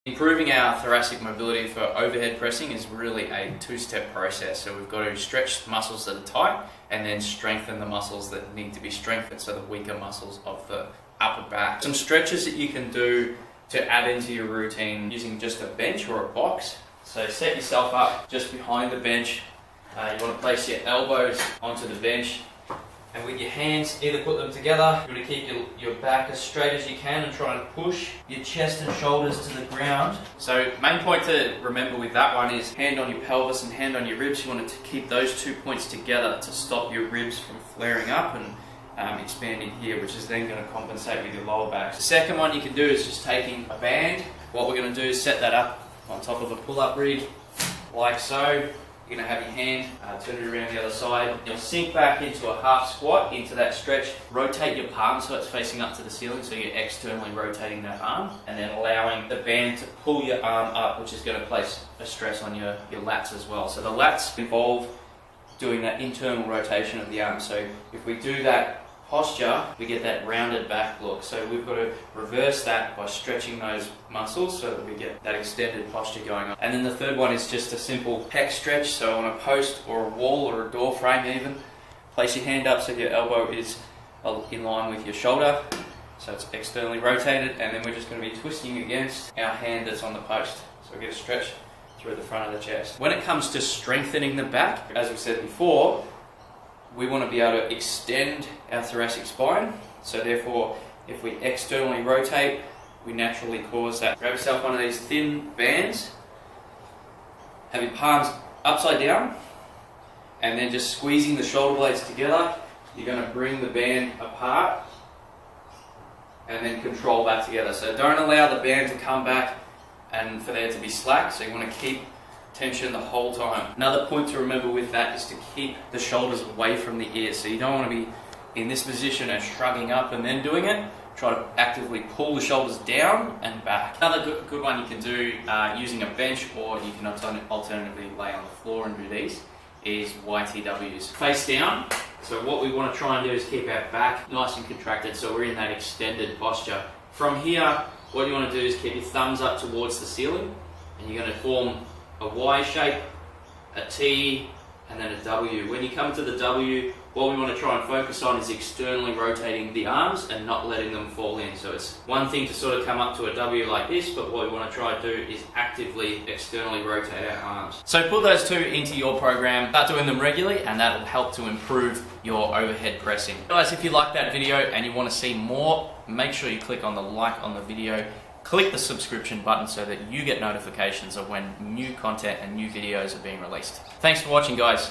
Improving our thoracic mobility for overhead pressing is really a two-step process. So we've got to stretch muscles that are tight and then strengthen the muscles that need to be strengthened, so the weaker muscles of the upper back. Some stretches that you can do to add into your routine using just a bench or a box. So set yourself up just behind the bench. You want to place your elbows onto the bench, and with your hands, either put them together. You want to keep your back as straight as you can and try and push your chest and shoulders to the ground. So main point to remember with that one is hand on your pelvis and hand on your ribs. You want to keep those 2 points together to stop your ribs from flaring up and expanding here, which is then going to compensate with your lower back. The second one you can do is just taking a band. What we're going to do is set that up on top of a pull-up rig, like so. You're going to have your hand, turn it around the other side. You'll sink back into a half squat, into that stretch. Rotate your palm so it's facing up to the ceiling, so you're externally rotating that arm, and then allowing the band to pull your arm up, which is going to place a stress on your lats as well. So the lats involve doing that internal rotation of the arm. So if we do that posture, we get that rounded back look. So we've got to reverse that by stretching those muscles so that we get that extended posture going on. And then the third one is just a simple pec stretch. So on a post or a wall or a door frame even, place your hand up so your elbow is in line with your shoulder. So it's externally rotated, and then we're just going to be twisting against our hand that's on the post. So we get a stretch through the front of the chest. When it comes to strengthening the back, as we said before, we want to be able to extend our thoracic spine. So therefore, if we externally rotate, we naturally cause that. Grab yourself one of these thin bands, have your palms upside down, and then just squeezing the shoulder blades together, you're going to bring the band apart and then control that together. So don't allow the band to come back and for there to be slack. So you want to keep tension the whole time. Another point to remember with that is to keep the shoulders away from the ears. So you don't want to be in this position and shrugging up and then doing it. Try to actively pull the shoulders down and back. Another good one you can do using a bench, or you can alternatively lay on the floor and do these, is YTWs. Face down. So what we want to try and do is keep our back nice and contracted, so we're in that extended posture. From here, what you want to do is keep your thumbs up towards the ceiling, and you're going to form a Y shape, a T, and then a W. When you come to the W, what we want to try and focus on is externally rotating the arms and not letting them fall in. So it's one thing to sort of come up to a W like this, but what we want to try to do is actively externally rotate our arms. So put those two into your program, start doing them regularly, and that will help to improve your overhead pressing. Guys, if you like that video and you want to see more, make sure you click on the like on the video. Click the subscription button so that you get notifications of when new content and new videos are being released. Thanks for watching, guys.